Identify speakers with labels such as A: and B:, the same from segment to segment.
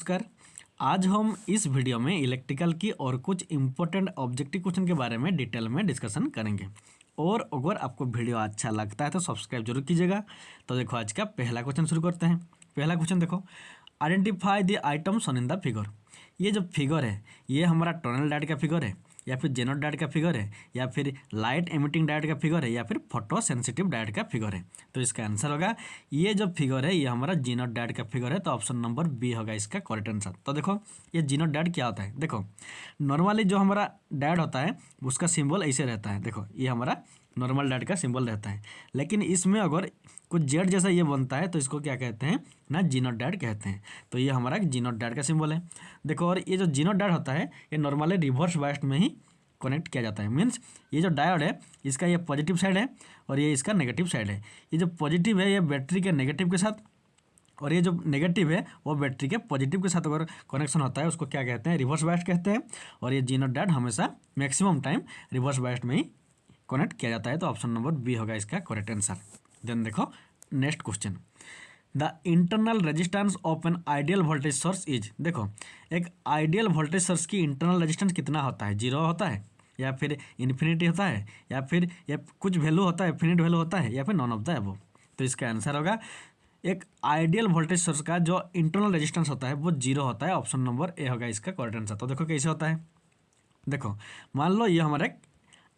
A: नमस्कार। आज हम इस वीडियो में इलेक्ट्रिकल की और कुछ इम्पोर्टेंट ऑब्जेक्टिव क्वेश्चन के बारे में डिटेल में डिस्कशन करेंगे। और अगर आपको वीडियो अच्छा लगता है तो सब्सक्राइब जरूर कीजिएगा। तो देखो आज का पहला क्वेश्चन शुरू करते हैं। पहला क्वेश्चन देखो, identify the items on in the figure. ये जो फिगर है ये हमारा टनल डायोड का फिगर है या फिर जेनर डायोड का फिगर है या फिर लाइट एमिटिंग डायोड का फिगर है या फिर फोटो सेंसिटिव डायोड का फिगर है। तो इसका आंसर होगा ये जो फिगर है ये हमारा जेनर डायोड का फिगर है। तो ऑप्शन नंबर बी होगा इसका करेक्ट आंसर। तो देखो ये जेनर डायोड क्या होता है। देखो नॉर्मली जो हमारा डायोड होता है उसका सिंबल ऐसे रहता है। देखो ये हमारा नॉर्मल डायोड का सिंबल रहता है, लेकिन इसमें अगर कुछ जेड जैसा ये बनता है तो इसको क्या कहते हैं ना, जेनर डायोड कहते हैं। तो ये हमारा जेनर डायोड का सिंबल है। देखो और ये जो जेनर डायोड होता है ये नॉर्मली रिवर्स बायस्ड में ही कनेक्ट किया जाता है। मीन्स ये जो डायोड है इसका ये पॉजिटिव साइड है और ये इसका नेगेटिव साइड है। ये जो पॉजिटिव है ये बैटरी के नेगेटिव के साथ और ये जो नेगेटिव है वो बैटरी के पॉजिटिव के साथ अगर कनेक्शन होता है उसको क्या कहते हैं, रिवर्स बायस्ड कहते हैं। और ये जेनर डायोड हमेशा मैक्सिमम टाइम रिवर्स बायस्ड में ही कनेक्ट किया जाता है। तो ऑप्शन नंबर बी होगा इसका करेक्ट आंसर। देन देखो next question, the internal resistance of an ideal voltage source is. देखो एक आइडियल वोल्टेज सोर्स की इंटरनल रेजिस्टेंस कितना होता है, 0 होता है या फिर इन्फिनिटी होता है या फिर ये कुछ वैल्यू होता है, फिनिट वैल्यू होता है या फिर नॉन ऑफ द अबव। तो इसका आंसर होगा एक आइडियल वोल्टेज सोर्स का जो इंटरनल रेजिस्टेंस होता है वो 0 होता है। ऑप्शन नंबर ए होगा इसका करेक्ट आंसर। तो देखो कैसे होता है। देखो मान लो ये हमारा एक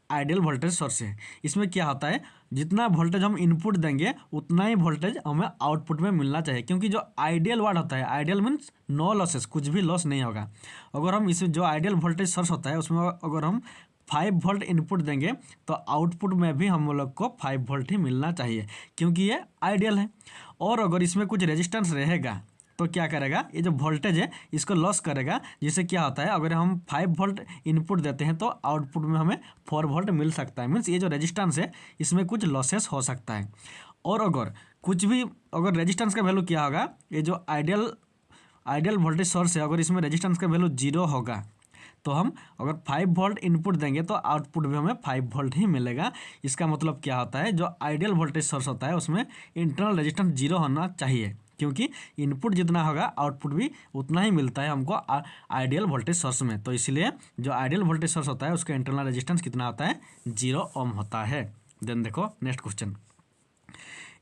A: आइडियल वोल्टेज सोर्स है। इसमें क्या होता है, जितना वोल्टेज हम इनपुट देंगे उतना ही वोल्टेज हमें आउटपुट में मिलना चाहिए, क्योंकि जो आइडियल वर्ड होता है, आइडियल मीन्स नो लॉसेस, कुछ भी लॉस नहीं होगा। अगर हम इस जो आइडियल वोल्टेज सोर्स होता है उसमें अगर हम 5 वोल्ट इनपुट देंगे तो आउटपुट में भी हम लोग को 5 वोल्ट ही मिलना चाहिए, क्योंकि ये आइडियल है। और अगर इसमें कुछ रेजिस्टेंस रहेगा तो क्या करेगा, ये जो वोल्टेज है इसको लॉस करेगा, जिससे क्या होता है अगर हम 5 वोल्ट इनपुट देते हैं तो आउटपुट में हमें 4 वोल्ट मिल सकता है। मीन्स ये जो रेजिस्टेंस है इसमें कुछ लॉसेस हो सकता है। और अगर कुछ भी अगर रेजिस्टेंस का वैल्यू क्या होगा, ये जो आइडियल वोल्टेज सोर्स है अगर इसमें रेजिस्टेंस का वैल्यू 0 होगा तो हम अगर 5 वोल्ट इनपुट देंगे तो आउटपुट भी हमें 5 वोल्ट ही मिलेगा। इसका मतलब क्या होता है, जो आइडियल वोल्टेज सोर्स होता है उसमें इंटरनल रेजिस्टेंस 0 होना चाहिए, क्योंकि इनपुट जितना होगा आउटपुट भी उतना ही मिलता है हमको आइडियल वोल्टेज सोर्स में। तो इसलिए जो आइडियल वोल्टेज सोर्स होता है उसका इंटरनल रेजिस्टेंस कितना होता है, 0 ओम होता है। देन देखो next question,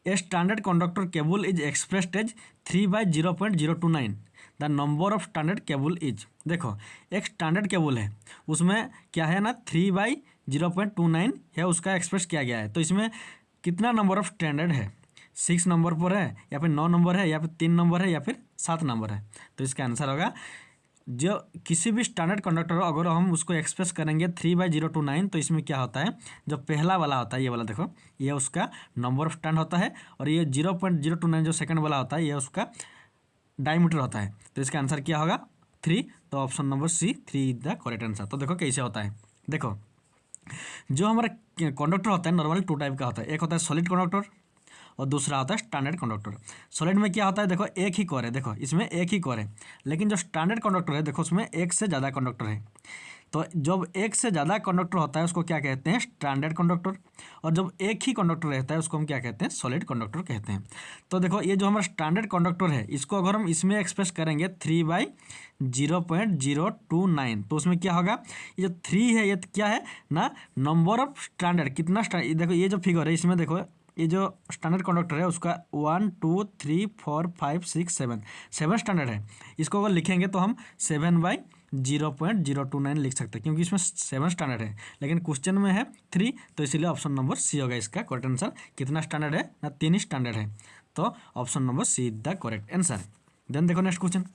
A: a standard conductor cable is expressed as 3/0.029, the number of standard cable is. देखो एक स्टैंडर्ड केबल है उसमें क्या है ना 3/0.29 है, उसका एक्सप्रेस किया गया है। तो इसमें कितना नंबर ऑफ स्टैंडर्ड है, 6 नंबर पर है या फिर 9 नंबर है या फिर 3 नंबर है या फिर 7 नंबर है। तो इसका आंसर होगा जो किसी भी स्टैंडर्ड कंडक्टर अगर हम उसको एक्सप्रेस करेंगे 3/029 तो इसमें क्या होता है, जो पहला वाला होता है ये वाला देखो ये उसका नंबर ऑफ स्टैंड होता है और ये 0.029 जो सेकंड वाला होता है ये उसका डायमीटर होता है। तो इसका आंसर क्या होगा 3। तो option number C 3 is the correct answer. तो देखो कैसे होता है। देखो जो हमारा कंडक्टर होता है नॉर्मली 2 टाइप का होता है, एक होता है सॉलिड कंडक्टर और दूसरा होता है स्टैंडर्ड कंडक्टर। सॉलिड में क्या होता है, देखो एक ही कोर है, देखो इसमें एक ही कोर है, लेकिन जो स्टैंडर्ड कंडक्टर है देखो उसमें एक से ज़्यादा कंडक्टर है। तो जब एक से ज़्यादा कंडक्टर होता है उसको क्या कहते हैं, स्टैंडर्ड कंडक्टर। और जब एक ही कंडक्टर रहता है उसको हम क्या कहते हैं, सॉलिड कंडक्टर कहते हैं। तो देखो ये जो हमारा स्टैंडर्ड कंडक्टर है इसको अगर हम इसमें एक्सप्रेस करेंगे 3/0.029 तो उसमें क्या होगा, ये जो 3 है ये क्या है ना, नंबर ऑफ स्टैंडर्ड, कितना स्टैंडर्ड। देखो ये जो फिगर है इसमें देखो ये जो स्टैंडर्ड कंडक्टर है उसका 1 2 3 4 5 6 7 स्टैंडर्ड है। इसको अगर लिखेंगे तो हम 7/0.029 लिख सकते हैं, क्योंकि इसमें 7 स्टैंडर्ड है, लेकिन क्वेश्चन में है 3 तो इसीलिए ऑप्शन नंबर सी होगा इसका करेक्ट आंसर। कितना स्टैंडर्ड है ना, 3 स्टैंडर्ड है। तो option number C is the correct answer. Then देखो next question,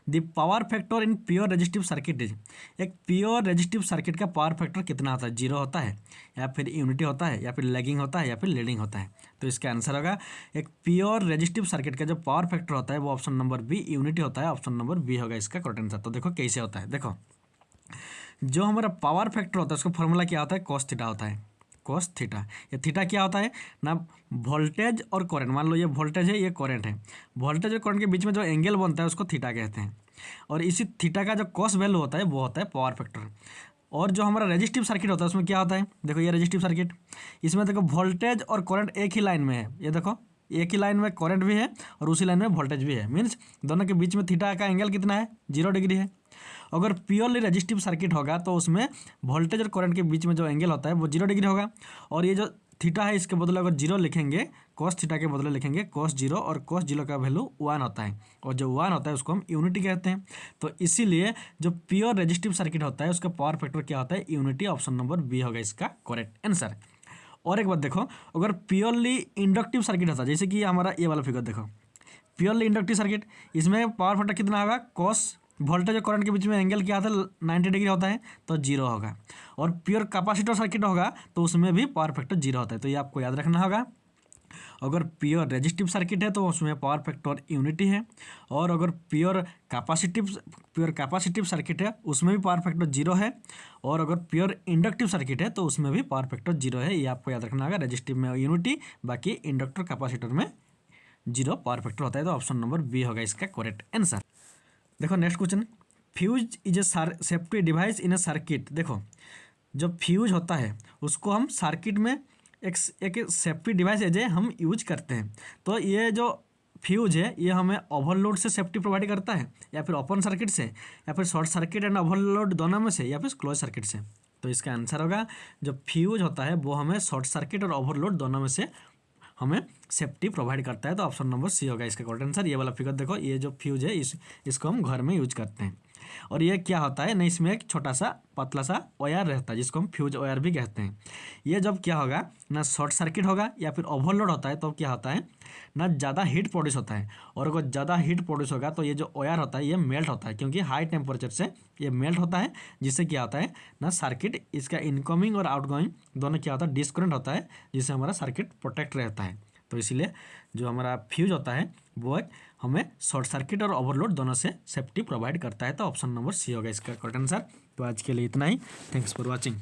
A: the power factor in pure resistive circuit is. एक प्योर रेजिस्टिव सर्किट का पावर फैक्टर कितना होता है, 0 होता है या फिर यूनिटी होता है या फिर लैगिंग होता है या फिर लीडिंग होता है। तो इसका आंसर होगा एक प्योर रेजिस्टिव सर्किट का जो पावर फैक्टर होता है वो ऑप्शन नंबर बी यूनिटी होता है। ऑप्शन नंबर बी होगा इसका करेक्ट आंसर। तो देखो कैसे होता है। देखो जो हमारा पावर फैक्टर होता है उसका फॉर्मूला क्या होता है, कॉस थीटा होता है, कॉस थीटा। ये थीटा क्या होता है ना, वोल्टेज और करंट। मान लो ये वोल्टेज है ये करंट है, वोल्टेज और करंट के बीच में जो एंगल बनता है उसको थीटा कहते हैं। और इसी थीटा का जो कॉस वैल्यू होता है वो होता है पावर फैक्टर। और जो हमारा रेजिस्टिव सर्किट होता है उसमें क्या होता है, देखो ये रेजिस्टिव सर्किट, इसमें देखो वोल्टेज और करंट एक ही लाइन में है, ये देखो एक ही लाइन में करंट भी है और उसी लाइन में वोल्टेज भी है, मीन्स दोनों के बीच में थीटा का एंगल कितना है, 0 डिग्री है। अगर प्योरली रेजिस्टिव सर्किट होगा तो उसमें वोल्टेज और करंट के बीच में जो एंगल होता है वो 0 डिग्री होगा। और ये जो थीटा है इसके बदले अगर 0 लिखेंगे, कॉस थीटा के बदले लिखेंगे कॉस 0, और कॉस 0 का वैल्यू 1 होता है, और जो 1 होता है उसको हम यूनिटी कहते हैं। तो इसीलिए जो प्योर रेजिस्टिव सर्किट होता है उसका पावर फैक्टर क्या होता है, यूनिटी। ऑप्शन नंबर बी होगा इसका करेक्ट आंसर। और एक बात देखो, अगर प्योरली इंडक्टिव सर्किट होता है, जैसे कि हमारा ये वाला फिगर देखो, प्योरली इंडक्टिव सर्किट, इसमें पावर फैक्टर कितना होगा, कॉस वोल्टेज और करंट के बीच में एंगल क्या होता है, 90 डिग्री होता है, तो 0 होगा। और प्योर कैपेसिटर सर्किट होगा तो उसमें भी पावर फैक्टर 0 होता है, तो ये आपको याद रखना होगा। अगर प्योर रेजिस्टिव सर्किट है तो उसमें पावर फैक्टर यूनिटी है, और अगर प्योर कैपेसिटिव सर्किट है उसमें भी पावर फैक्टर 0 है, और अगर प्योर इंडक्टिव सर्किट है तो उसमें भी पावर फैक्टर 0 है। ये आपको याद रखना होगा। रेजिस्टिव में यूनिटी, बाकी इंडक्टर कैपेसिटर में 0 पावर फैक्टर होता है, तो ऑप्शन नंबर बी होगा इसका करेक्ट आंसर। देखो next question, fuse is a safety device in A circuit. देखो जब फ्यूज होता है उसको हम सर्किट में एक सेफ्टी डिवाइस एज ए हम यूज करते हैं। तो ये जो फ्यूज है ये हमें ओवरलोड से सेफ्टी प्रोवाइड करता है, या फिर ओपन सर्किट से, या फिर शॉर्ट सर्किट एंड ओवरलोड दोनों में से, या फिर क्लोज सर्किट से। तो इसका आंसर होगा जो फ्यूज होता है वो हमें शॉर्ट सर्किट और ओवरलोड दोनों में से हमें सेफ्टी प्रोवाइड करता है, तो ऑप्शन नंबर सी होगा इसका करेक्ट आंसर। ये वाला फिगर देखो, ये जो फ्यूज है इसको हम घर में यूज करते हैं। और ये क्या होता है ना, इसमें एक छोटा सा पतला सा वायर रहता है जिसको हम फ्यूज वायर भी कहते हैं। ये जब क्या होगा ना, शॉर्ट सर्किट होगा या फिर ओवरलोड होता है तो क्या होता है ना, ज़्यादा हीट प्रोड्यूस होता है। और अगर ज़्यादा हीट प्रोड्यूस होगा तो ये जो वायर होता है ये मेल्ट होता है, क्योंकि हाई टेम्परेचर से ये मेल्ट होता है, जिससे क्या होता है ना, सर्किट इसका इनकमिंग और आउटगोइंग दोनों क्या होता है, डिस्कनेक्ट होता है, जिससे हमारा सर्किट प्रोटेक्ट रहता है। तो इसीलिए जो हमारा फ्यूज होता है वो हमें शॉर्ट सर्किट और ओवरलोड दोनों से सेफ्टी प्रोवाइड करता है, तो ऑप्शन नंबर सी होगा इसका करेक्ट आंसर। तो आज के लिए इतना ही। Thanks for watching.